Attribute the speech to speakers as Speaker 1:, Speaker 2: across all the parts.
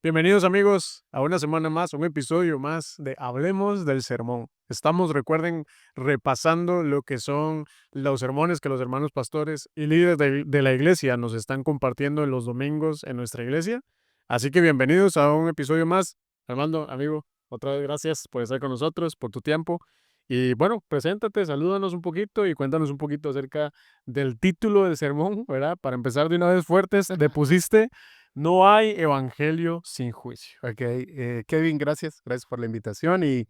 Speaker 1: Bienvenidos amigos a una semana más, un episodio más de Hablemos del Sermón. Estamos, recuerden, repasando lo que son los sermones que los hermanos pastores y líderes de la iglesia nos están compartiendo en los domingos en nuestra iglesia. Así que bienvenidos a un episodio más. Armando, amigo, otra vez gracias por estar con nosotros, por tu tiempo. Y bueno, preséntate, salúdanos un poquito y cuéntanos un poquito acerca del título del sermón, ¿verdad? Para empezar de una vez fuertes, le pusiste no hay evangelio sin juicio.
Speaker 2: Ok, Kevin, gracias, gracias por la invitación y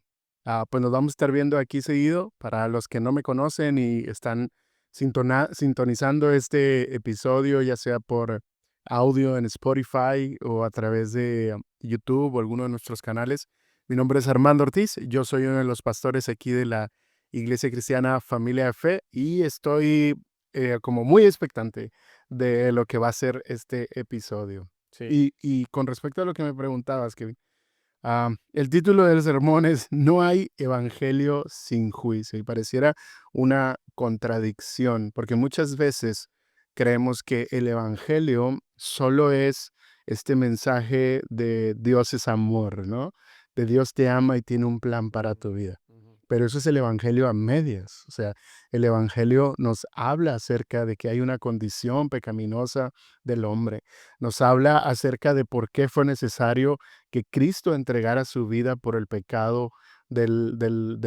Speaker 2: pues nos vamos a estar viendo aquí seguido. Para los que no me conocen y están sintonizando este episodio, ya sea por audio en Spotify o a través de YouTube o alguno de nuestros canales, mi nombre es Armando Ortiz, yo soy uno de los pastores aquí de la Iglesia Cristiana Familia de Fe y estoy como muy expectante de lo que va a ser este episodio.
Speaker 1: Sí.
Speaker 2: Y con respecto a lo que me preguntabas, Kevin, el título del sermón es No hay evangelio sin juicio y pareciera una contradicción, porque muchas veces creemos que el evangelio solo es este mensaje de Dios es amor, ¿no? De Dios te ama y tiene un plan para
Speaker 1: Ujú,
Speaker 2: tu vida.
Speaker 1: ujú,
Speaker 2: Pero eso es el evangelio a medias. O sea, el evangelio nos habla acerca de que hay una condición pecaminosa del hombre. Nos habla acerca de por qué fue necesario que Cristo entregara su vida por el pecado de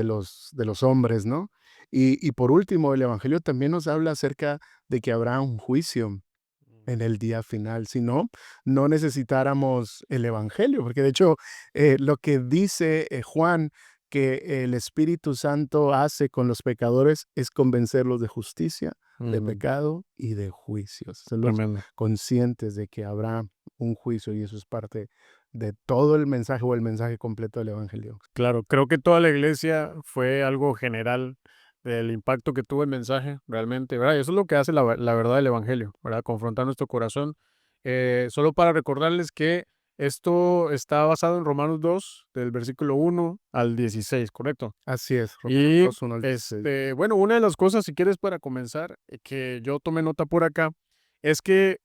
Speaker 2: los hombres, ¿no? Y por último, el Evangelio también nos habla acerca de que habrá un juicio
Speaker 1: ujú,
Speaker 2: en el día final. Si no, no necesitáramos el Evangelio, porque de hecho lo que dice Juan que el Espíritu Santo hace con los pecadores es convencerlos de justicia, de
Speaker 1: ujú.
Speaker 2: pecado y de juicios. Hacerlos
Speaker 1: Tremendo.
Speaker 2: conscientes de que habrá un juicio y eso es parte de todo el mensaje o el mensaje completo del Evangelio.
Speaker 1: Claro, creo que toda la iglesia fue algo general del impacto que tuvo el mensaje realmente, ¿verdad? Y eso es lo que hace la verdad del evangelio, ¿verdad? Confrontar nuestro corazón. Solo para recordarles que esto está basado en Romanos 2, del versículo 1 al 16, ¿correcto?
Speaker 2: Así es, Romanos
Speaker 1: Y
Speaker 2: 2, 1 al 16.
Speaker 1: bueno, una de las cosas, si quieres, para comenzar, que yo tomé nota por acá, es que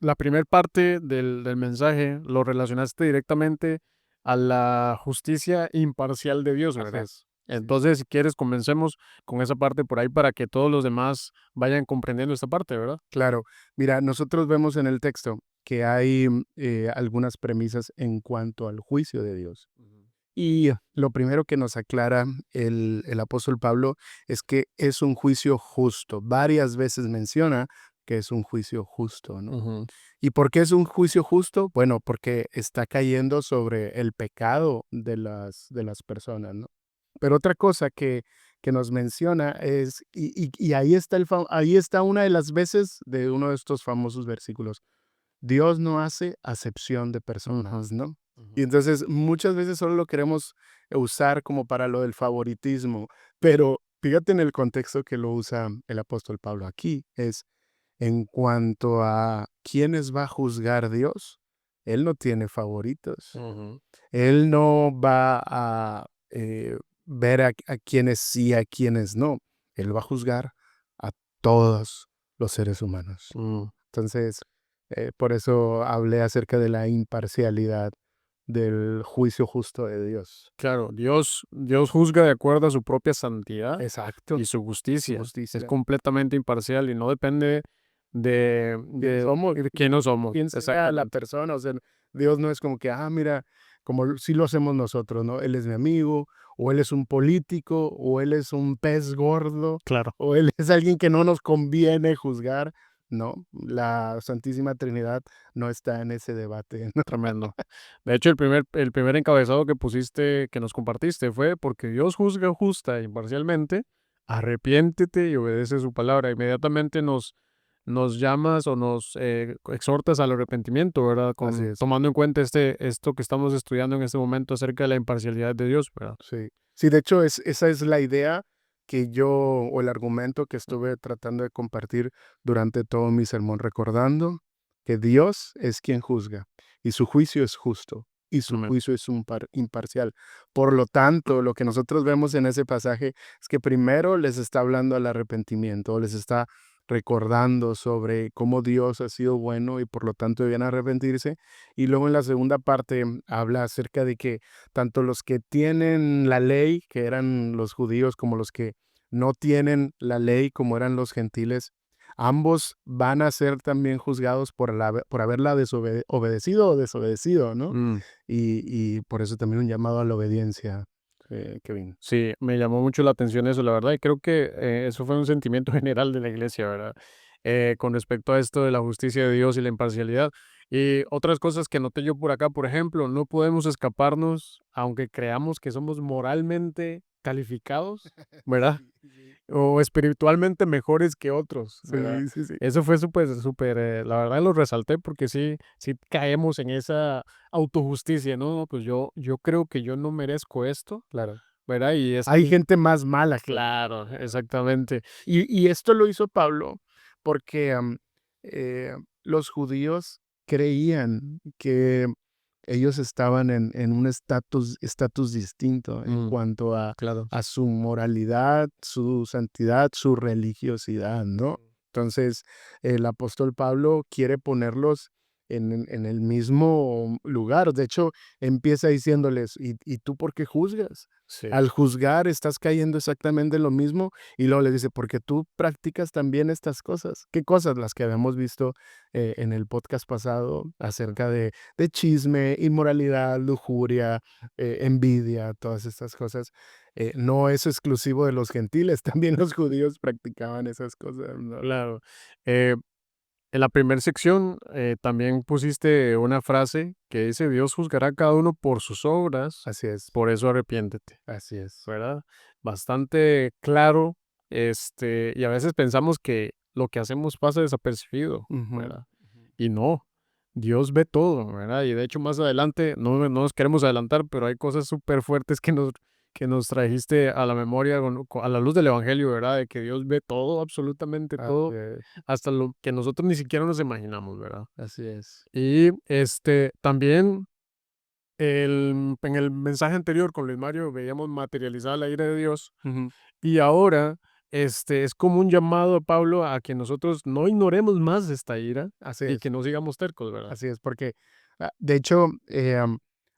Speaker 1: la primer parte del mensaje lo relacionaste directamente a la justicia imparcial de Dios,
Speaker 2: Así
Speaker 1: ¿verdad?
Speaker 2: es. Sí.
Speaker 1: Entonces, si quieres, comencemos con esa parte por ahí para que todos los demás vayan comprendiendo esta parte, ¿verdad?
Speaker 2: Claro, mira, nosotros vemos en el texto que hay algunas premisas en cuanto al juicio de Dios.
Speaker 1: Ujú,
Speaker 2: Y lo primero que nos aclara el apóstol Pablo es que es un juicio justo. Varias veces menciona que es un juicio justo, ¿no?
Speaker 1: ujú,
Speaker 2: ¿Y por qué es un juicio justo? Bueno, porque está cayendo sobre el pecado de las personas, ¿no? Pero otra cosa que nos menciona es, y ahí está, ahí está una de las veces de uno de estos famosos versículos, Dios no hace acepción de
Speaker 1: ujú,
Speaker 2: personas, ¿no?
Speaker 1: ujú.
Speaker 2: Y entonces muchas veces solo lo queremos usar como para lo del favoritismo, pero fíjate en el contexto que lo usa el apóstol Pablo aquí, es en cuanto a quiénes va a juzgar Dios, Él no tiene favoritos.
Speaker 1: Ujú,
Speaker 2: Él no va a ver a quienes sí, a quienes no. Él va a juzgar a todos los seres humanos.
Speaker 1: mm.
Speaker 2: Entonces, por eso hablé acerca de la imparcialidad del juicio justo de Dios.
Speaker 1: Claro, Dios juzga de acuerdo a su propia santidad
Speaker 2: Exacto,
Speaker 1: y su
Speaker 2: su
Speaker 1: justicia. Es
Speaker 2: justicia.
Speaker 1: completamente imparcial y no depende de,
Speaker 2: ¿Quién
Speaker 1: de,
Speaker 2: somos?
Speaker 1: de quién no somos.
Speaker 2: Quién sea la
Speaker 1: Exactamente.
Speaker 2: persona, o sea, Dios no es como que, mira, como sí lo hacemos nosotros, ¿no? Él es mi amigo, o él es un político, o él es un pez gordo,
Speaker 1: Claro,
Speaker 2: o él es alguien que no nos conviene juzgar. No, la Santísima Trinidad no está en ese debate. ¿No?
Speaker 1: tremendo. De hecho, el primer encabezado que pusiste, que nos compartiste, fue porque Dios juzga justa e imparcialmente, arrepiéntete y obedece su palabra. Inmediatamente nos llamas o nos exhortas al arrepentimiento, ¿verdad?
Speaker 2: Así es,
Speaker 1: Tomando en cuenta esto que estamos estudiando en este momento acerca de la imparcialidad de Dios, ¿verdad?
Speaker 2: sí. Sí, de hecho, esa es la idea que yo, o el argumento que estuve tratando de compartir durante todo mi sermón, recordando que Dios es quien juzga y su juicio es justo y su
Speaker 1: Amén.
Speaker 2: juicio es imparcial. Por lo tanto, lo que nosotros vemos en ese pasaje es que primero les está hablando al arrepentimiento, les está recordando sobre cómo Dios ha sido bueno y por lo tanto debían arrepentirse. Y luego en la segunda parte habla acerca de que tanto los que tienen la ley, que eran los judíos, como los que no tienen la ley, como eran los gentiles, ambos van a ser también juzgados por haberla obedecido o desobedecido, ¿no?
Speaker 1: Mm.
Speaker 2: Y por eso también un llamado a la obediencia, Kevin.
Speaker 1: Sí, me llamó mucho la atención eso, la verdad, y creo que eso fue un sentimiento general de la iglesia, ¿verdad? Con respecto a esto de la justicia de Dios y la imparcialidad. Y otras cosas que noté yo por acá, por ejemplo, no podemos escaparnos, aunque creamos que somos moralmente calificados, ¿verdad?
Speaker 2: Sí, sí.
Speaker 1: O espiritualmente mejores que otros, ¿verdad?
Speaker 2: Sí, sí, sí.
Speaker 1: Eso fue súper, súper, la verdad lo resalté porque sí, sí caemos en esa autojusticia, ¿no? No, pues yo creo que yo no merezco esto,
Speaker 2: Claro.
Speaker 1: ¿verdad? Y es
Speaker 2: Hay gente más mala que otra.
Speaker 1: claro, exactamente.
Speaker 2: Y esto lo hizo Pablo porque eh, los judíos creían que ellos estaban en un estatus distinto en
Speaker 1: Mm,
Speaker 2: cuanto
Speaker 1: claro.
Speaker 2: a su moralidad, su santidad, su religiosidad, ¿no? Entonces, el apóstol Pablo quiere ponerlos en el mismo lugar. De hecho, empieza diciéndoles, ¿y tú por qué juzgas?
Speaker 1: Sí.
Speaker 2: Al juzgar estás cayendo exactamente en lo mismo y luego le dice, porque tú practicas también estas cosas. ¿Qué cosas? Las que habíamos visto en el podcast pasado acerca de chisme, inmoralidad, lujuria, envidia, todas estas cosas. No es exclusivo de los gentiles, también los judíos practicaban esas cosas, ¿no?
Speaker 1: Claro. Eh, en la primera sección también pusiste una frase que dice, Dios juzgará a cada uno por sus obras,
Speaker 2: Así es,
Speaker 1: por eso arrepiéntete,
Speaker 2: así es.
Speaker 1: ¿verdad? Bastante claro, y a veces pensamos que lo que hacemos pasa desapercibido,
Speaker 2: Ujú,
Speaker 1: ¿verdad?
Speaker 2: ujú.
Speaker 1: Y no, Dios ve todo, ¿verdad? Y de hecho más adelante, no nos queremos adelantar, pero hay cosas súper fuertes que nos trajiste a la memoria a la luz del Evangelio, ¿verdad? De que Dios ve todo, absolutamente
Speaker 2: Así
Speaker 1: todo,
Speaker 2: es,
Speaker 1: hasta lo que nosotros ni siquiera nos imaginamos, ¿verdad?
Speaker 2: así es.
Speaker 1: Y también en el mensaje anterior con Luis Mario veíamos materializada la ira de Dios
Speaker 2: Ujú.
Speaker 1: y ahora es como un llamado a Pablo a que nosotros no ignoremos más esta ira
Speaker 2: Así
Speaker 1: y
Speaker 2: es.
Speaker 1: que no sigamos tercos, ¿verdad?
Speaker 2: Así es, porque, de hecho,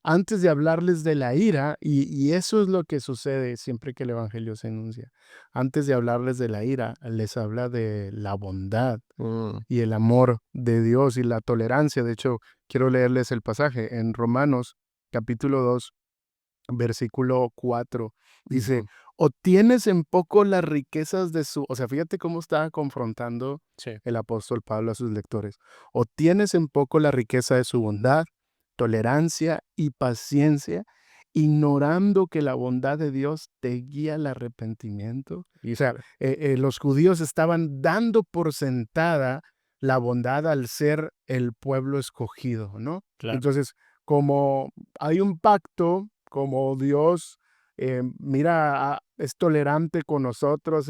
Speaker 2: antes de hablarles de la ira, y eso es lo que sucede siempre que el evangelio se anuncia, antes de hablarles de la ira, les habla de la bondad
Speaker 1: Mm,
Speaker 2: y el amor de Dios y la tolerancia. De hecho, quiero leerles el pasaje en Romanos capítulo 2 versículo 4 dice,
Speaker 1: ujú,
Speaker 2: o tienes en poco las riquezas de su, o sea, fíjate cómo está confrontando
Speaker 1: sí,
Speaker 2: el apóstol Pablo a sus lectores, o tienes en poco la riqueza de su bondad, tolerancia y paciencia, ignorando que la bondad de Dios te guía al arrepentimiento. O sea,
Speaker 1: híjole,
Speaker 2: los judíos estaban dando por sentada la bondad al ser el pueblo escogido, ¿no?
Speaker 1: claro.
Speaker 2: Entonces, como hay un pacto, como Dios, mira, es tolerante con nosotros,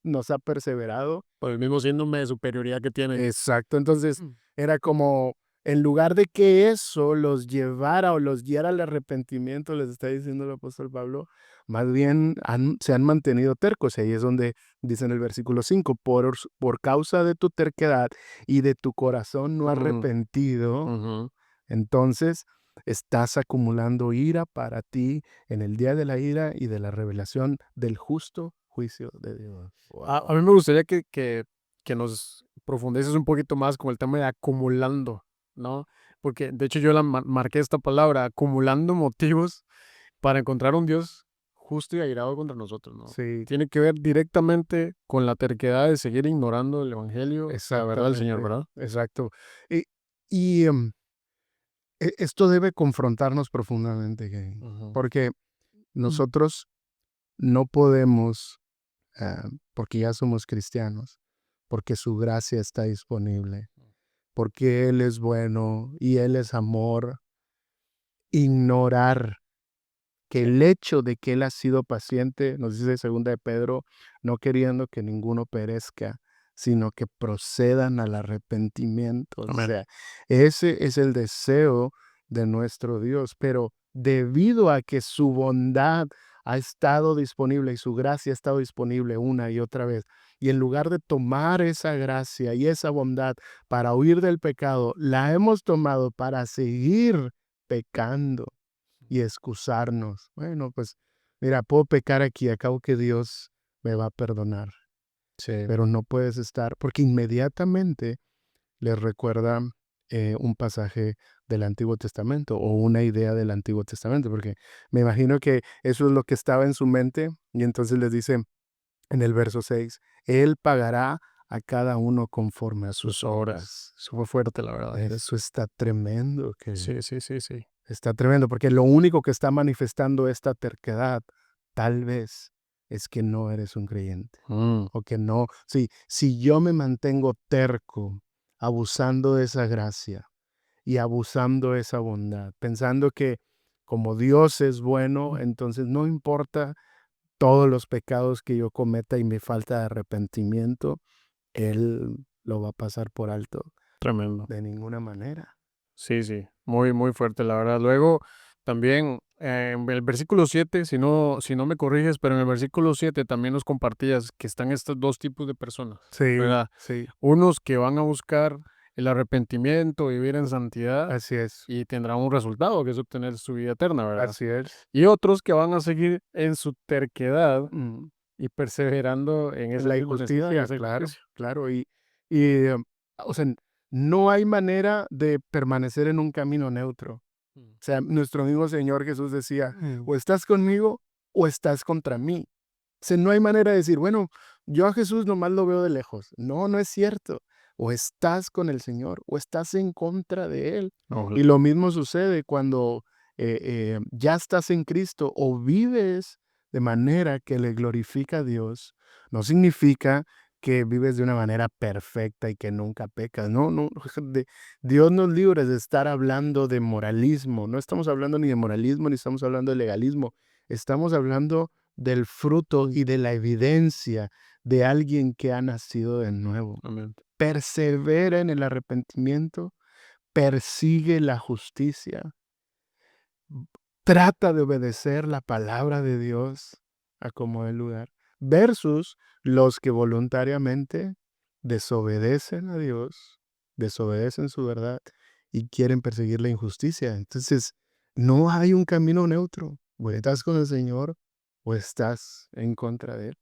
Speaker 2: nos ha perseverado.
Speaker 1: Por el mismo síndrome de superioridad que tiene.
Speaker 2: Exacto. Entonces,
Speaker 1: Mm.
Speaker 2: era como, en lugar de que eso los llevara o los guiara al arrepentimiento, les está diciendo el apóstol Pablo, más bien se han mantenido tercos. Y ahí es donde dice en el versículo 5, por causa de tu terquedad y de tu corazón no
Speaker 1: Mm,
Speaker 2: arrepentido,
Speaker 1: ujú.
Speaker 2: entonces estás acumulando ira para ti en el día de la ira y de la revelación del justo juicio de Dios.
Speaker 1: A
Speaker 2: Wow.
Speaker 1: mí me gustaría que nos profundices un poquito más con el tema de acumulando, ¿no? Porque de hecho yo marqué esta palabra, acumulando motivos para encontrar un Dios justo y airado contra nosotros, ¿no?
Speaker 2: Sí,
Speaker 1: Tiene que ver directamente con la terquedad de seguir ignorando el Evangelio, la verdad del Señor,
Speaker 2: exactamente,
Speaker 1: ¿verdad?
Speaker 2: exacto. Y, y esto debe confrontarnos profundamente, Kevin,
Speaker 1: Ujú.
Speaker 2: porque
Speaker 1: Mm.
Speaker 2: nosotros no podemos, porque ya somos cristianos, porque su gracia está disponible, porque Él es bueno y Él es amor, ignorar que
Speaker 1: Sí,
Speaker 2: el hecho de que Él ha sido paciente, nos dice segunda de Pedro, no queriendo que ninguno perezca, sino que procedan al arrepentimiento. O
Speaker 1: amén.
Speaker 2: sea, ese es el deseo de nuestro Dios, pero debido a que su bondad ha estado disponible y su gracia ha estado disponible una y otra vez. Y en lugar de tomar esa gracia y esa bondad para huir del pecado, la hemos tomado para seguir pecando y excusarnos. Bueno, pues mira, puedo pecar aquí, acabo que Dios me va a perdonar,
Speaker 1: Sí,
Speaker 2: pero no puedes estar, porque inmediatamente les recuerda un pasaje del Antiguo Testamento o una idea del Antiguo Testamento, porque me imagino que eso es lo que estaba en su mente y entonces les dice en el verso 6, Él pagará a cada uno conforme a sus
Speaker 1: sus obras.
Speaker 2: obras.
Speaker 1: Eso fue fuerte, la verdad.
Speaker 2: Eso está tremendo, que
Speaker 1: Sí, sí, sí, sí.
Speaker 2: está tremendo, porque lo único que está manifestando esta terquedad, tal vez, es que no eres un creyente.
Speaker 1: Mm,
Speaker 2: O que no, si yo me mantengo terco, abusando de esa gracia y abusando de esa bondad, pensando que como Dios es bueno, entonces no importa todos los pecados que yo cometa y mi falta de arrepentimiento, Él lo va a pasar por alto
Speaker 1: tremendo.
Speaker 2: de ninguna manera.
Speaker 1: Sí, sí, muy, muy fuerte, la verdad. Luego, también en el versículo 7, si no me corriges, pero en el versículo 7 también nos compartías que están estos dos tipos de personas,
Speaker 2: Sí,
Speaker 1: ¿verdad?
Speaker 2: sí,
Speaker 1: Unos que van a buscar el arrepentimiento, vivir en santidad
Speaker 2: así es,
Speaker 1: y tendrán un resultado, que es obtener su vida eterna, ¿verdad?
Speaker 2: así es.
Speaker 1: Y otros que van a seguir en su terquedad
Speaker 2: Mm.
Speaker 1: y perseverando en esa
Speaker 2: La
Speaker 1: misma necesidad, en
Speaker 2: injusticia,
Speaker 1: esa
Speaker 2: claro,
Speaker 1: injusticia.
Speaker 2: claro. O sea, no hay manera de permanecer en un camino neutro.
Speaker 1: Mm.
Speaker 2: O sea, nuestro mismo Señor Jesús decía, o estás conmigo o estás contra mí. O sea, no hay manera de decir, bueno, yo a Jesús nomás lo veo de lejos. No, no es cierto. O estás con el Señor o estás en contra de Él.
Speaker 1: Ojalá.
Speaker 2: Y lo mismo sucede cuando ya estás en Cristo o vives de manera que le glorifica a Dios. No significa que vives de una manera perfecta y que nunca pecas. No, no, Dios nos libre de estar hablando de moralismo. No estamos hablando ni de moralismo ni estamos hablando de legalismo. Estamos hablando del fruto y de la evidencia de alguien que ha nacido de nuevo.
Speaker 1: Amén.
Speaker 2: Persevera en el arrepentimiento, persigue la justicia, trata de obedecer la palabra de Dios a como dé lugar, versus los que voluntariamente desobedecen a Dios, desobedecen su verdad y quieren perseguir la injusticia. Entonces, no hay un camino neutro. O estás con el Señor o estás en contra de Él.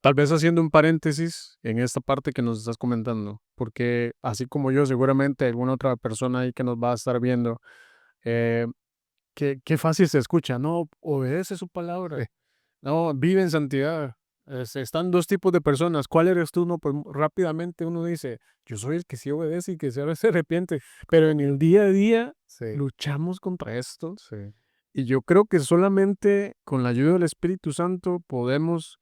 Speaker 1: Tal vez haciendo un paréntesis en esta parte que nos estás comentando, porque así como yo, seguramente alguna otra persona ahí que nos va a estar viendo, eh, qué fácil se escucha, no, obedece su palabra,
Speaker 2: Sí,
Speaker 1: no, vive en santidad. Están dos tipos de personas, ¿cuál eres tú? No, pues rápidamente uno dice, yo soy el que sí obedece y que se arrepiente, pero en el día a día
Speaker 2: sí,
Speaker 1: luchamos contra esto
Speaker 2: sí,
Speaker 1: y yo creo que solamente con la ayuda del Espíritu Santo podemos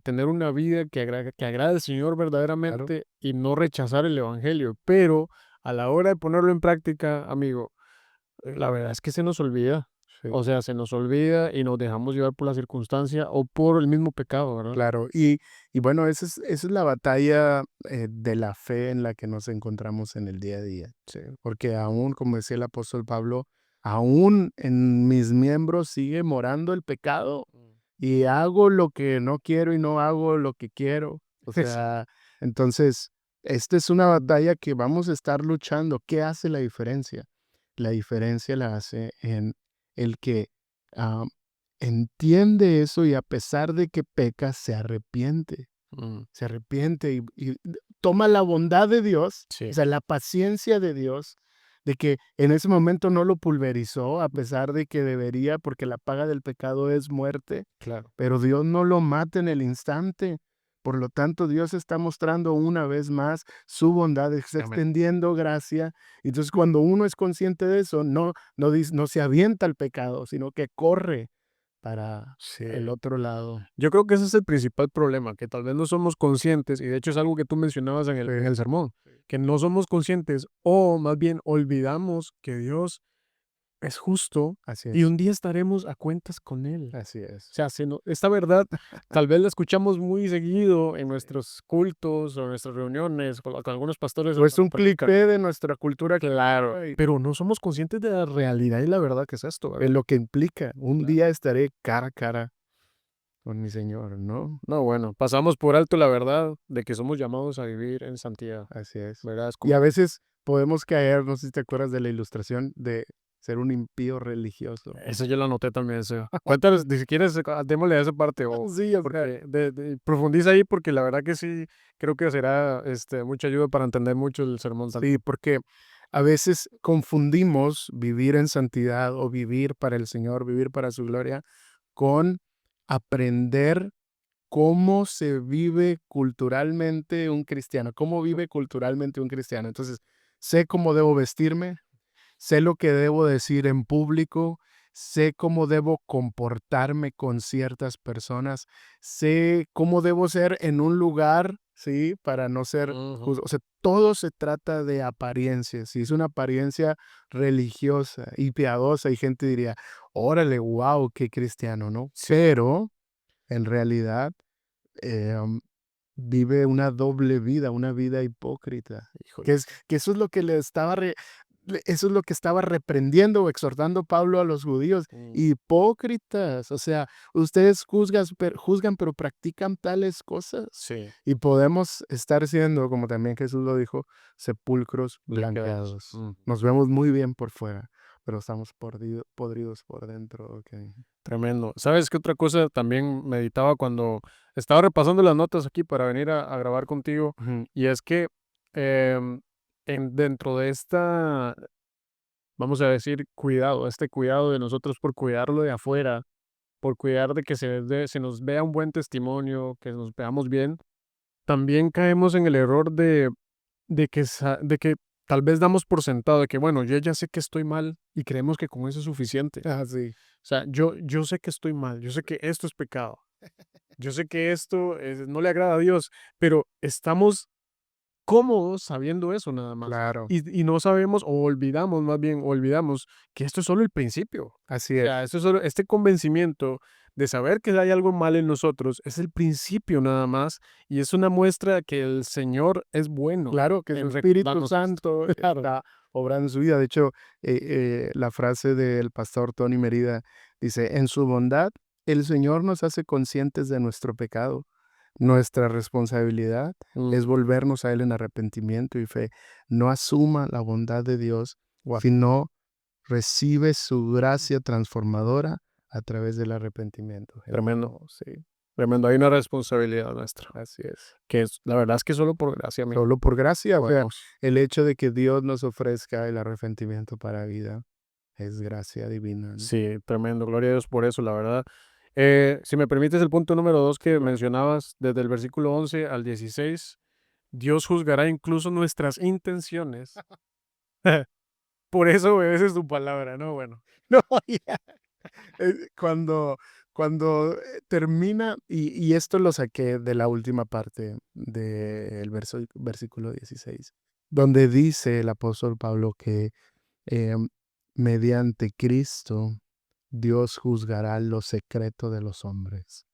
Speaker 1: tener una vida que agrade al Señor
Speaker 2: claro,
Speaker 1: verdaderamente y no rechazar el Evangelio. Pero a la hora de ponerlo en práctica, amigo, la verdad es que se nos olvida.
Speaker 2: sí.
Speaker 1: O sea, se nos olvida y nos dejamos llevar por la circunstancia o por el mismo pecado, ¿verdad?
Speaker 2: Claro, y bueno, esa es la batalla de la fe en la que nos encontramos en el día a día.
Speaker 1: Sí.
Speaker 2: Porque aún, como decía el apóstol Pablo, aún en mis miembros sigue morando el pecado
Speaker 1: Mm.
Speaker 2: y hago lo que no quiero y no hago lo que quiero. O
Speaker 1: Sí.
Speaker 2: sea, entonces, esta es una batalla que vamos a estar luchando. ¿Qué hace la diferencia? La diferencia la hace en el que ah, entiende eso y a pesar de que peca,
Speaker 1: Mm,
Speaker 2: se arrepiente y toma la bondad de Dios, o
Speaker 1: sí,
Speaker 2: sea, la paciencia de Dios, de que en ese momento no lo pulverizó, a pesar de que debería, porque la paga del pecado es muerte,
Speaker 1: claro.
Speaker 2: pero Dios no lo mata en el instante. Por lo tanto, Dios está mostrando una vez más su bondad, está
Speaker 1: Amén.
Speaker 2: extendiendo gracia. Entonces, cuando uno es consciente de eso, no se avienta al pecado, sino que corre para
Speaker 1: Sí.
Speaker 2: el otro lado.
Speaker 1: Yo creo que ese es el principal problema, que tal vez no somos conscientes, y de hecho es algo que tú mencionabas en el,
Speaker 2: Sí,
Speaker 1: en el sermón,
Speaker 2: sí,
Speaker 1: que no somos conscientes o más bien olvidamos que Dios es justo
Speaker 2: Así
Speaker 1: y
Speaker 2: es,
Speaker 1: un día estaremos a cuentas con Él.
Speaker 2: así
Speaker 1: O
Speaker 2: es.
Speaker 1: sea, esta verdad tal vez la escuchamos muy seguido en nuestros cultos o en nuestras reuniones con algunos pastores.
Speaker 2: O es un
Speaker 1: Predican.
Speaker 2: cliché de nuestra cultura,
Speaker 1: Claro,
Speaker 2: y
Speaker 1: pero no somos conscientes de la realidad y la verdad que es esto,
Speaker 2: de
Speaker 1: ¿verdad?
Speaker 2: lo que implica. Un
Speaker 1: Claro.
Speaker 2: día estaré cara a cara con mi Señor, ¿no?
Speaker 1: No, bueno, pasamos por alto la verdad de que somos llamados a vivir en santidad,
Speaker 2: Así es.
Speaker 1: ¿verdad?
Speaker 2: Y a veces podemos caer, no sé si te acuerdas de la ilustración de ser un impío religioso.
Speaker 1: Eso yo lo anoté también, Seba. Cuéntanos, si quieres, démosle a esa parte o
Speaker 2: Sí, o sea,
Speaker 1: porque profundiza ahí porque la verdad que sí creo que será mucha ayuda para entender mucho el sermón también.
Speaker 2: sí, porque a veces confundimos vivir en santidad o vivir para el Señor, vivir para su gloria, con aprender cómo se vive culturalmente un cristiano, cómo vive culturalmente un cristiano. Entonces, sé cómo debo vestirme, sé lo que debo decir en público, sé cómo debo comportarme con ciertas personas, sé cómo debo ser en un lugar, ¿sí? Para no ser
Speaker 1: Ujú.
Speaker 2: juzgado. O sea, todo se trata de apariencia. Si es una apariencia religiosa y piadosa, y gente diría, órale, wow, qué cristiano, ¿no?
Speaker 1: Sí,
Speaker 2: Pero en realidad em, vive una doble vida, una vida hipócrita.
Speaker 1: híjole.
Speaker 2: Que eso es lo que eso es lo que estaba reprendiendo o exhortando Pablo a los judíos.
Speaker 1: Mm,
Speaker 2: Hipócritas, o sea, ustedes juzgan, pero practican tales cosas.
Speaker 1: sí,
Speaker 2: Y podemos estar siendo, como también Jesús lo dijo, sepulcros
Speaker 1: blanqueados.
Speaker 2: blanqueados. Nos vemos muy bien por fuera, pero estamos podridos por dentro. Ok.
Speaker 1: Tremendo. ¿Sabes qué otra cosa también meditaba cuando estaba repasando las notas aquí para venir a grabar contigo?
Speaker 2: Ujú.
Speaker 1: Y es que em, dentro de esta, vamos a decir, cuidado, este cuidado de nosotros por cuidarlo de afuera, por cuidar de que se nos vea un buen testimonio, que nos veamos bien, también caemos en el error de que tal vez damos por sentado de que, bueno, yo ya sé que estoy mal y creemos que con eso es suficiente.
Speaker 2: Ah, sí,
Speaker 1: O sea, yo sé que estoy mal, yo sé que esto es pecado, yo sé que esto no le agrada a Dios, pero estamos cómodos sabiendo eso nada más.
Speaker 2: claro,
Speaker 1: Y no sabemos o olvidamos, más bien, olvidamos que esto es solo el principio. O
Speaker 2: así es.
Speaker 1: sea, esto es solo, este convencimiento de saber que hay algo mal en nosotros es el principio nada más y es una muestra que el Señor es bueno
Speaker 2: Claro que su
Speaker 1: en
Speaker 2: Espíritu
Speaker 1: recordarnos esto.
Speaker 2: Santo
Speaker 1: Claro.
Speaker 2: está obrando en su vida. De hecho, la frase del pastor Tony Merida dice, en su bondad, el Señor nos hace conscientes de nuestro pecado. Nuestra responsabilidad
Speaker 1: Mm,
Speaker 2: es volvernos a Él en arrepentimiento y fe. No asuma la bondad de Dios,
Speaker 1: guau,
Speaker 2: sino recibe su gracia transformadora a través del arrepentimiento.
Speaker 1: tremendo,
Speaker 2: Oh, sí,
Speaker 1: tremendo. Hay una responsabilidad nuestra,
Speaker 2: así es.
Speaker 1: que es, la verdad es que solo por gracia, amigo.
Speaker 2: Solo por gracia, o sea,
Speaker 1: Podemos.
Speaker 2: el hecho de que Dios nos ofrezca el arrepentimiento para vida es gracia divina, ¿no?
Speaker 1: Sí, tremendo. Gloria a Dios por eso, la verdad. Si me permites el punto número 2 que
Speaker 2: Claro.
Speaker 1: mencionabas, desde el versículo 11 al 16, Dios juzgará incluso nuestras intenciones. Por eso obedeces tu palabra, ¿no? Bueno.
Speaker 2: No, ya, cuando termina, y esto lo saqué de la última parte del versículo 16, donde dice el apóstol Pablo que, em, mediante Cristo, Dios juzgará lo secreto de los hombres.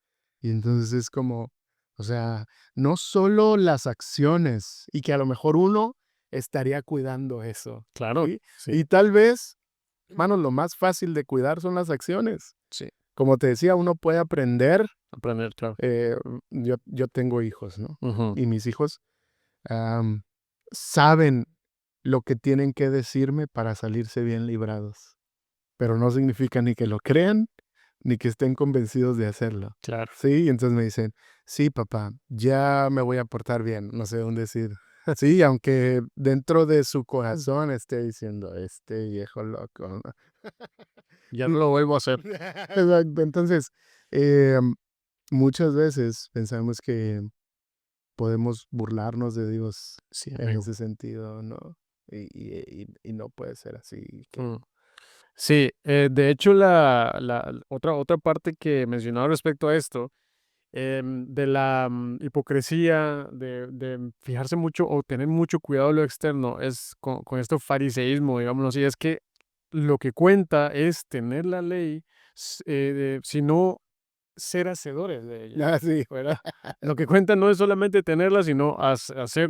Speaker 2: Y entonces es como, o sea, no solo las acciones, y que a lo mejor uno estaría cuidando eso,
Speaker 1: Claro,
Speaker 2: ¿sí?
Speaker 1: sí,
Speaker 2: Y tal vez, hermano, lo más fácil de cuidar son las acciones.
Speaker 1: sí,
Speaker 2: Como te decía, uno puede aprender,
Speaker 1: aprender, claro.
Speaker 2: yo tengo hijos, ¿no?
Speaker 1: Ujú.
Speaker 2: Y mis hijos am, saben lo que tienen que decirme para salirse bien librados, pero no significa ni que lo crean, ni que estén convencidos de hacerlo.
Speaker 1: Claro.
Speaker 2: Sí, y entonces me dicen, sí, papá, ya me voy a portar bien, no sé dónde decir. Sí, aunque dentro de su corazón esté diciendo, este viejo loco, ¿no?
Speaker 1: Ya no lo vuelvo a hacer.
Speaker 2: Exacto. Entonces, em, muchas veces pensamos que podemos burlarnos de Dios
Speaker 1: Sí,
Speaker 2: en
Speaker 1: amigo.
Speaker 2: ese sentido, ¿no? Y no puede ser así.
Speaker 1: Mm. Sí, de hecho, la otra parte que mencionaba respecto a esto, de la hipocresía, de fijarse mucho o tener mucho cuidado de lo externo, es con este fariseísmo, digámoslo así, es que lo que cuenta es tener la ley, sino ser hacedores de ella,
Speaker 2: Ah, sí,
Speaker 1: ¿verdad? Lo que cuenta no es solamente tenerla, sino hacer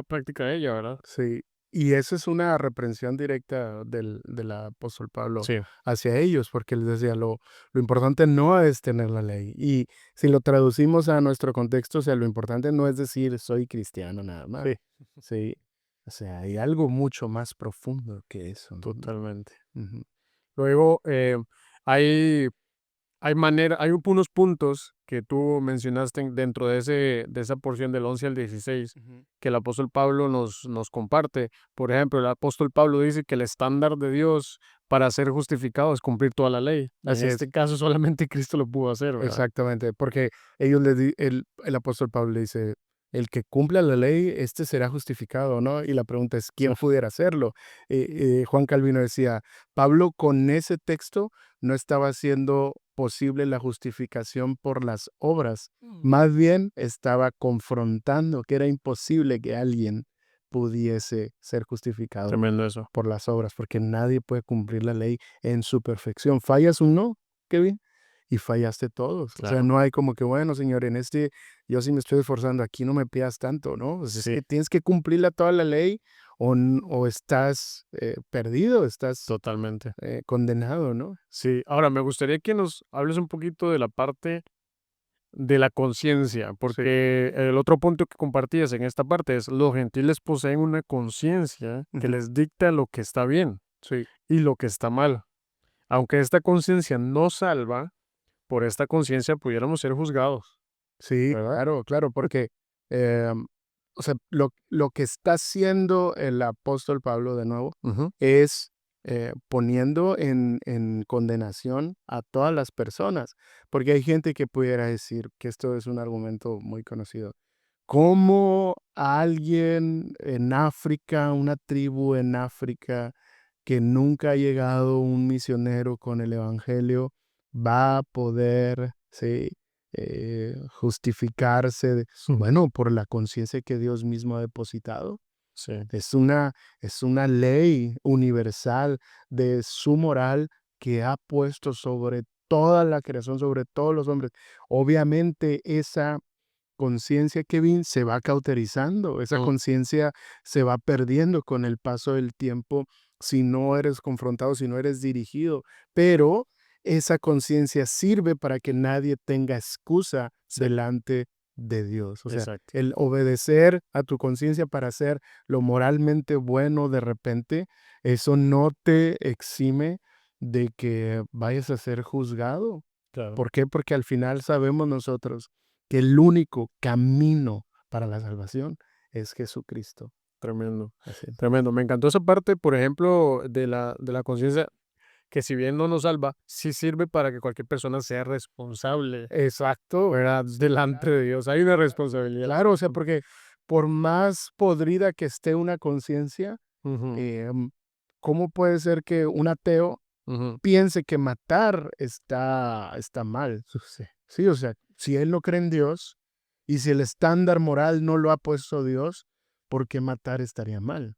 Speaker 1: práctica de ella, ¿verdad?
Speaker 2: sí. Y eso es una reprensión directa del apóstol Pablo
Speaker 1: Sí,
Speaker 2: hacia ellos, porque les decía, lo importante no es tener la ley. Y si lo traducimos a nuestro contexto, o sea, lo importante no es decir soy cristiano nada más.
Speaker 1: sí,
Speaker 2: Sí. O sea, hay algo mucho más profundo que eso, ¿no?
Speaker 1: totalmente.
Speaker 2: Ujú.
Speaker 1: Luego, hay hay unos puntos que tú mencionaste dentro de esa porción del 11 al 16
Speaker 2: Ujú.
Speaker 1: que el apóstol Pablo nos comparte. Por ejemplo, el apóstol Pablo dice que el estándar de Dios para ser justificado es cumplir toda la ley. En
Speaker 2: Así es.
Speaker 1: este caso, solamente Cristo lo pudo hacer, ¿verdad?
Speaker 2: Exactamente, porque ellos el apóstol Pablo le dice, el que cumpla la ley, este será justificado, ¿no? Y la pregunta es,
Speaker 1: Sí.
Speaker 2: ¿quién pudiera hacerlo? Juan Calvino decía, Pablo con ese texto no estaba haciendo posible la justificación por las obras, más bien estaba confrontando que era imposible que alguien pudiese ser justificado
Speaker 1: Tremendo eso.
Speaker 2: por las obras, porque nadie puede cumplir la ley en su perfección. ¿Fallas uno, Kevin? Y fallaste todos. O sea,
Speaker 1: Claro.
Speaker 2: no hay como que, bueno, señor, en este yo sí me estoy esforzando, aquí no me pidas tanto, ¿no? Pues es
Speaker 1: Sí,
Speaker 2: que tienes que cumplirla toda la ley o estás perdido, estás
Speaker 1: totalmente.
Speaker 2: condenado, ¿no?
Speaker 1: Sí. Ahora, me gustaría que nos hables un poquito de la parte de la conciencia,
Speaker 2: Sí.
Speaker 1: porque el otro punto que compartías en esta parte es los gentiles poseen una conciencia que
Speaker 2: Ujú.
Speaker 1: les dicta lo que está bien
Speaker 2: Sí.
Speaker 1: y lo que está mal. Aunque esta conciencia no salva, por esta conciencia pudiéramos ser juzgados,
Speaker 2: Sí,
Speaker 1: ¿verdad?
Speaker 2: claro, claro, porque, em, o sea, lo que está haciendo el apóstol Pablo de nuevo
Speaker 1: Ujú,
Speaker 2: es poniendo en condenación a todas las personas, porque hay gente que pudiera decir que esto es un argumento muy conocido. ¿Cómo alguien en África, una tribu en África, que nunca ha llegado un misionero con el evangelio, va a poder, sí, justificarse?
Speaker 1: ujú.
Speaker 2: Bueno, por la conciencia que Dios mismo ha depositado.
Speaker 1: Sí,
Speaker 2: Es una, es una ley universal de su moral que ha puesto sobre toda la creación, sobre todos los hombres. Obviamente esa conciencia, Kevin, se va cauterizando, esa
Speaker 1: mm,
Speaker 2: conciencia se va perdiendo con el paso del tiempo si no eres confrontado, si no eres dirigido, pero esa conciencia sirve para que nadie tenga excusa
Speaker 1: sí,
Speaker 2: delante de Dios. O sea,
Speaker 1: exacto.
Speaker 2: el obedecer a tu conciencia para hacer lo moralmente bueno de repente, eso no te exime de que vayas a ser juzgado.
Speaker 1: Claro,
Speaker 2: ¿Por qué? Porque al final sabemos nosotros que el único camino para la salvación es Jesucristo.
Speaker 1: tremendo,
Speaker 2: Así es.
Speaker 1: tremendo. Me encantó esa parte, por ejemplo, de la conciencia, que si bien no nos salva, sí sirve para que cualquier persona sea responsable,
Speaker 2: Exacto.
Speaker 1: ¿verdad? Delante de Dios. Hay una responsabilidad.
Speaker 2: Claro, o sea, porque por más podrida que esté una conciencia,
Speaker 1: Ujú,
Speaker 2: em, ¿cómo puede ser que un ateo
Speaker 1: ujú,
Speaker 2: piense que matar está mal?
Speaker 1: sí,
Speaker 2: Sí, o sea, si él no cree en Dios y si el estándar moral no lo ha puesto Dios, ¿por qué matar estaría mal?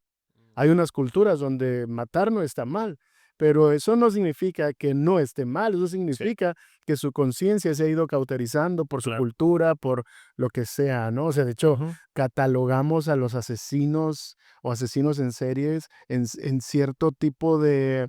Speaker 2: Hay unas culturas donde matar no está mal, pero eso no significa que no esté mal, eso
Speaker 1: sí,
Speaker 2: significa que su conciencia se ha ido cauterizando por su
Speaker 1: claro.
Speaker 2: cultura, por lo que sea, ¿no? O sea, de hecho,
Speaker 1: Ujú,
Speaker 2: catalogamos a los asesinos o asesinos en series en cierto tipo de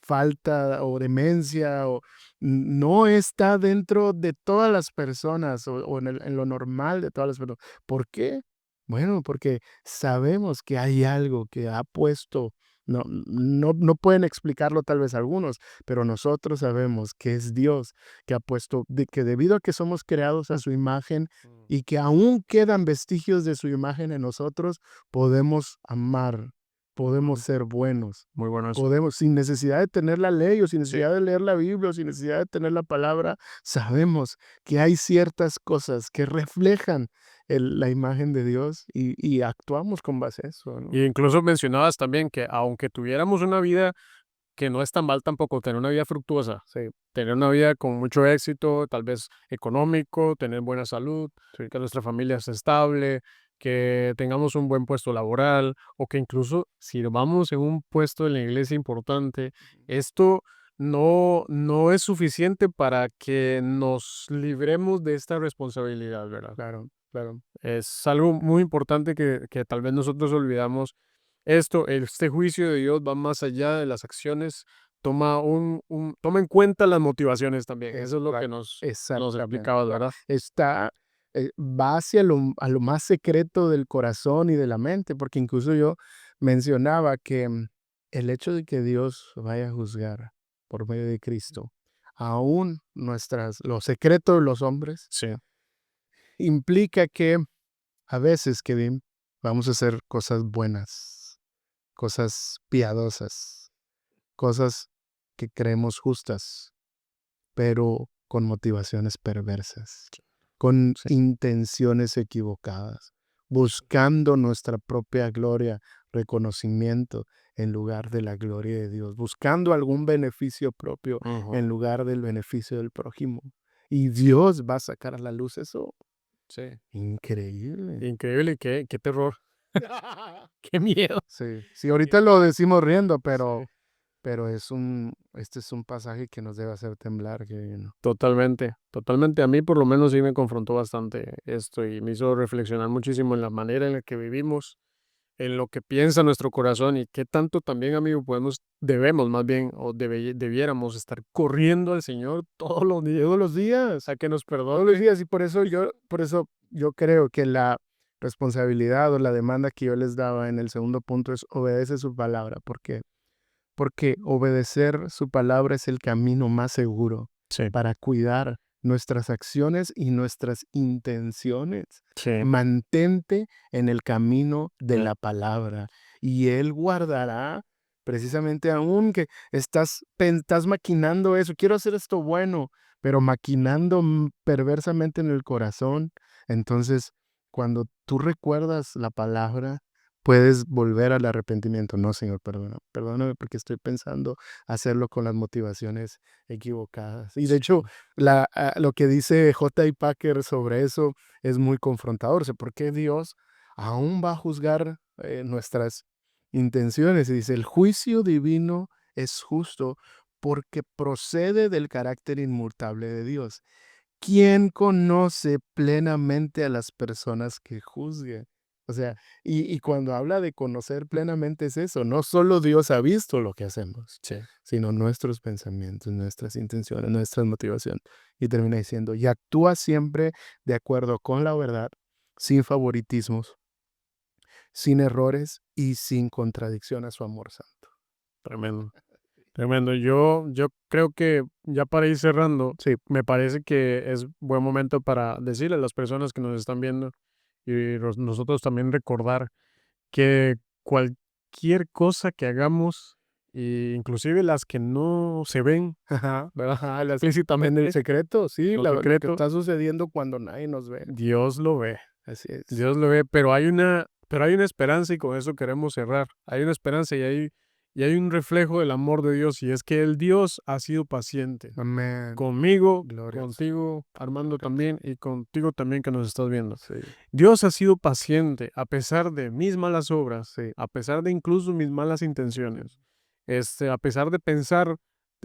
Speaker 2: falta o demencia, o no está dentro de todas las personas o en lo normal de todas las personas. ¿Por qué? Bueno, porque sabemos que hay algo que ha puesto, no pueden explicarlo tal vez algunos, pero nosotros sabemos que es Dios que ha puesto, que debido a que somos creados a
Speaker 1: mm,
Speaker 2: su imagen
Speaker 1: mm,
Speaker 2: y que aún quedan vestigios de su imagen en nosotros, podemos amar, podemos
Speaker 1: ujú.
Speaker 2: ser buenos,
Speaker 1: Muy bueno eso.
Speaker 2: podemos, sin necesidad de tener la ley o sin
Speaker 1: Sí,
Speaker 2: necesidad de leer la Biblia o sin necesidad de tener la palabra, sabemos que hay ciertas cosas que reflejan la imagen de Dios y actuamos con base a eso, ¿no?
Speaker 1: y incluso mencionabas también que aunque tuviéramos una vida que no es tan mal tampoco, tener una vida fructuosa,
Speaker 2: Sí,
Speaker 1: tener una vida con mucho éxito, tal vez económico, tener buena salud,
Speaker 2: sí,
Speaker 1: que nuestra familia esté estable, que tengamos un buen puesto laboral o que incluso sirvamos en un puesto en la iglesia importante, esto no es suficiente para que nos libremos de esta responsabilidad, ¿verdad?
Speaker 2: Claro, claro.
Speaker 1: Es algo muy importante que tal vez nosotros olvidamos. Este juicio de Dios va más allá de las acciones, toma en cuenta las motivaciones también. Eso es lo que
Speaker 2: Exact
Speaker 1: nos
Speaker 2: exactamente.
Speaker 1: explicabas, ¿verdad?
Speaker 2: Está, va hacia a lo más secreto del corazón y de la mente, porque incluso yo mencionaba que, el hecho de que Dios vaya a juzgar por medio de Cristo, aún los secretos de los hombres,
Speaker 1: Sí,
Speaker 2: implica que a veces, Kevin, vamos a hacer cosas buenas, cosas piadosas, cosas que creemos justas, pero con motivaciones perversas, con
Speaker 1: sí,
Speaker 2: intenciones equivocadas, buscando nuestra propia gloria, reconocimiento en lugar de la gloria de Dios, buscando algún beneficio propio
Speaker 1: ujú,
Speaker 2: en lugar del beneficio del prójimo. Y Dios va a sacar a la luz eso.
Speaker 1: sí.
Speaker 2: Increíble.
Speaker 1: Increíble, qué terror, qué miedo.
Speaker 2: Sí, sí, ahorita lo decimos riendo,
Speaker 1: Sí.
Speaker 2: pero este es un pasaje que nos debe hacer temblar, que
Speaker 1: Totalmente, totalmente. A mí por lo menos sí me confrontó bastante esto y me hizo reflexionar muchísimo en la manera en la que vivimos, en lo que piensa nuestro corazón y qué tanto también, amigo, debemos más bien, o debiéramos estar corriendo al Señor todos los días a que nos
Speaker 2: todos los
Speaker 1: perdone.
Speaker 2: días, y por eso yo creo que la responsabilidad o la demanda que yo les daba en el segundo punto es obedece su palabra. ¿Por qué? Porque obedecer su palabra es el camino más seguro
Speaker 1: Sí,
Speaker 2: para cuidar nuestras acciones y nuestras intenciones.
Speaker 1: sí,
Speaker 2: Mantente en el camino de
Speaker 1: sí,
Speaker 2: la palabra y Él guardará precisamente aún que estás maquinando eso, quiero hacer esto bueno, pero maquinando perversamente en el corazón. Entonces, cuando tú recuerdas la palabra, puedes volver al arrepentimiento. No, Señor, perdóname porque estoy pensando hacerlo con las motivaciones equivocadas. Y de hecho,
Speaker 1: sí,
Speaker 2: lo que dice J. I. Packer sobre eso es muy confrontador. O sea, ¿por qué Dios aún va a juzgar nuestras intenciones? Y dice, el juicio divino es justo porque procede del carácter inmutable de Dios. ¿Quién conoce plenamente a las personas que juzgue? O sea, y cuando habla de conocer plenamente es eso, no solo Dios ha visto lo que hacemos,
Speaker 1: sí.
Speaker 2: sino nuestros pensamientos, nuestras intenciones, nuestras motivaciones. Y termina diciendo, y actúa siempre de acuerdo con la verdad, sin favoritismos, sin errores y sin contradicción a su amor santo.
Speaker 1: Tremendo. Tremendo. Yo creo que ya para ir cerrando,
Speaker 2: Sí,
Speaker 1: me parece que es buen momento para decirle a las personas que nos están viendo y nosotros también recordar que cualquier cosa que hagamos, inclusive las que no se ven,
Speaker 2: ajá,
Speaker 1: ¿verdad?
Speaker 2: ajá, en el
Speaker 1: Explícitamente,
Speaker 2: secreto, sí,
Speaker 1: lo
Speaker 2: lo que
Speaker 1: secreto,
Speaker 2: está sucediendo cuando nadie nos ve.
Speaker 1: Dios lo ve.
Speaker 2: Así es.
Speaker 1: Dios lo ve, pero hay una esperanza y con eso queremos cerrar. Hay una esperanza y hay un reflejo del amor de Dios y es que el Dios ha sido paciente
Speaker 2: Amén.
Speaker 1: conmigo,
Speaker 2: Glorias.
Speaker 1: contigo, Armando
Speaker 2: Glorias.
Speaker 1: también y contigo también que nos estás viendo.
Speaker 2: Sí,
Speaker 1: Dios ha sido paciente a pesar de mis malas obras,
Speaker 2: sí.
Speaker 1: a pesar de incluso mis malas intenciones, a pesar de pensar,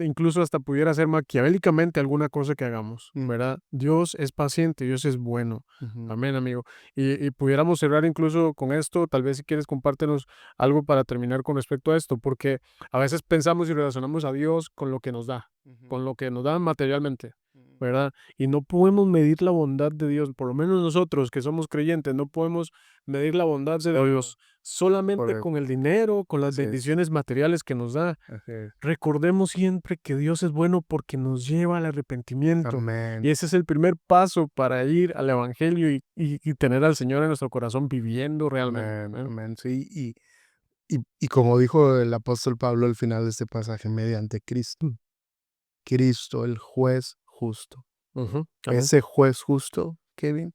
Speaker 1: incluso hasta pudiera ser maquiavélicamente alguna cosa que hagamos,
Speaker 2: Mm,
Speaker 1: ¿verdad? Dios es paciente, Dios es bueno.
Speaker 2: ujú.
Speaker 1: Amén, amigo. Y pudiéramos cerrar incluso con esto, tal vez si quieres compártenos algo para terminar con respecto a esto, porque a veces pensamos y relacionamos a Dios con lo que nos da,
Speaker 2: Ujú,
Speaker 1: con lo que nos da materialmente,
Speaker 2: ujú.
Speaker 1: ¿verdad? Y no podemos medir la bondad de Dios, por lo menos nosotros que somos creyentes, no podemos medir la bondad de
Speaker 2: Correcto,
Speaker 1: Dios solamente con
Speaker 2: correcto.
Speaker 1: el dinero, con las
Speaker 2: Así es,
Speaker 1: bendiciones materiales que nos da.
Speaker 2: así es.
Speaker 1: Recordemos siempre que Dios es bueno porque nos lleva al arrepentimiento.
Speaker 2: Amén,
Speaker 1: Y ese es el primer paso para ir al Evangelio y tener al Señor en nuestro corazón viviendo realmente.
Speaker 2: amén,
Speaker 1: Amén.
Speaker 2: amén. Sí, y como dijo el apóstol Pablo al final de este pasaje, mediante Cristo, Cristo, el juez justo.
Speaker 1: Ujú. Amén.
Speaker 2: Ese juez justo, Kevin,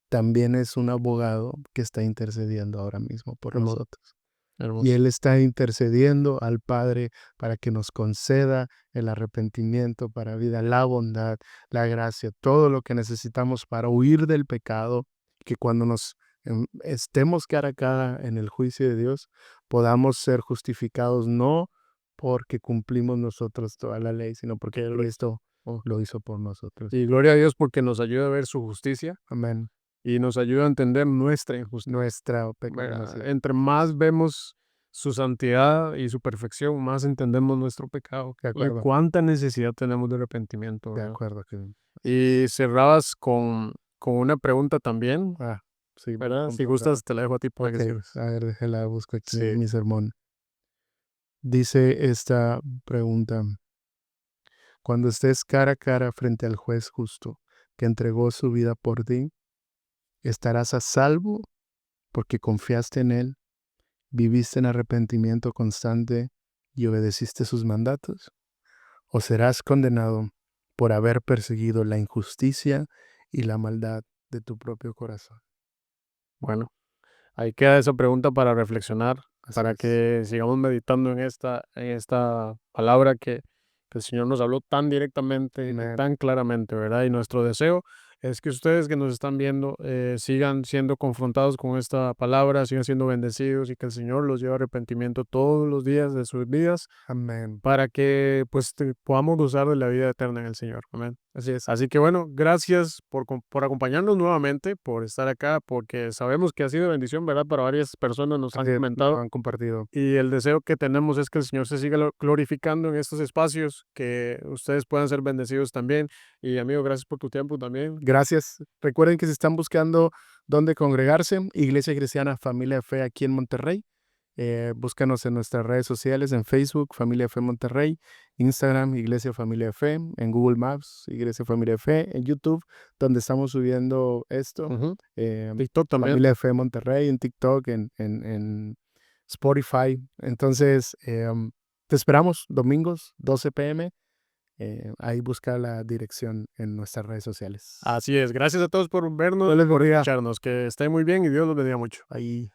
Speaker 2: también es un abogado que está intercediendo ahora mismo por
Speaker 1: Hermoso,
Speaker 2: nosotros. Y
Speaker 1: hermoso.
Speaker 2: Él está intercediendo al Padre para que nos conceda el arrepentimiento para vida, la bondad, la gracia, todo lo que necesitamos para huir del pecado, que cuando nos estemos cara a cara en el juicio de Dios, podamos ser justificados no porque cumplimos nosotros toda la ley, sino porque
Speaker 1: Que lo
Speaker 2: Cristo
Speaker 1: oh,
Speaker 2: lo hizo por nosotros.
Speaker 1: y gloria a Dios porque nos ayuda a ver su justicia
Speaker 2: Amén.
Speaker 1: y nos ayuda a entender nuestra injusticia.
Speaker 2: Nuestra
Speaker 1: ¿Verdad?
Speaker 2: pecaminosidad.
Speaker 1: Entre más vemos su santidad y su perfección, más entendemos nuestro pecado
Speaker 2: De
Speaker 1: y
Speaker 2: acuerdo,
Speaker 1: cuánta necesidad tenemos de arrepentimiento,
Speaker 2: de
Speaker 1: ¿verdad?
Speaker 2: acuerdo, Kevin.
Speaker 1: Y cerrabas con una pregunta también,
Speaker 2: Ah, sí,
Speaker 1: ¿verdad? Si
Speaker 2: punto.
Speaker 1: gustas, te la dejo a ti para que
Speaker 2: Ok,
Speaker 1: sigas.
Speaker 2: a ver, déjala, busco aquí
Speaker 1: Sí.
Speaker 2: en mi sermón. Dice esta pregunta: cuando estés cara a cara frente al juez justo que entregó su vida por ti, ¿estarás a salvo porque confiaste en él, viviste en arrepentimiento constante y obedeciste sus mandatos? ¿O serás condenado por haber perseguido la injusticia y la maldad de tu propio corazón?
Speaker 1: Bueno, ahí queda esa pregunta para reflexionar,
Speaker 2: Así
Speaker 1: para
Speaker 2: es.
Speaker 1: que sigamos meditando en esta palabra que el Señor nos habló tan directamente y
Speaker 2: Amén.
Speaker 1: tan claramente, ¿verdad? Y nuestro deseo es que ustedes que nos están viendo sigan siendo confrontados con esta palabra, sigan siendo bendecidos y que el Señor los lleve a arrepentimiento todos los días de sus vidas
Speaker 2: Amén.
Speaker 1: para que pues podamos gozar de la vida eterna en el Señor. Amén.
Speaker 2: Así es.
Speaker 1: Así que bueno, gracias por acompañarnos nuevamente, por estar acá, porque sabemos que ha sido bendición, ¿verdad? Para varias personas nos han
Speaker 2: Así es, lo
Speaker 1: comentado
Speaker 2: han compartido.
Speaker 1: y el deseo que tenemos es que el Señor se siga glorificando en estos espacios, que ustedes puedan ser bendecidos también. Y amigo, gracias por tu tiempo también.
Speaker 2: Gracias. Recuerden que si están buscando dónde congregarse, Iglesia Cristiana Familia de Fe aquí en Monterrey. Búscanos en nuestras redes sociales, en Facebook, Familia de Fe Monterrey, Instagram, Iglesia Familia de Fe, en Google Maps, Iglesia Familia de Fe, en YouTube, donde estamos subiendo esto,
Speaker 1: Ujú.
Speaker 2: eh,
Speaker 1: TikTok también.
Speaker 2: Familia de Fe Monterrey, en TikTok, en Spotify. Entonces, te esperamos domingos, 12 p.m. Ahí busca la dirección en nuestras redes sociales.
Speaker 1: Así es. Gracias a todos por vernos,
Speaker 2: Dios les
Speaker 1: por
Speaker 2: bendiga.
Speaker 1: escucharnos. Que estén muy bien y Dios los bendiga mucho.
Speaker 2: Ahí.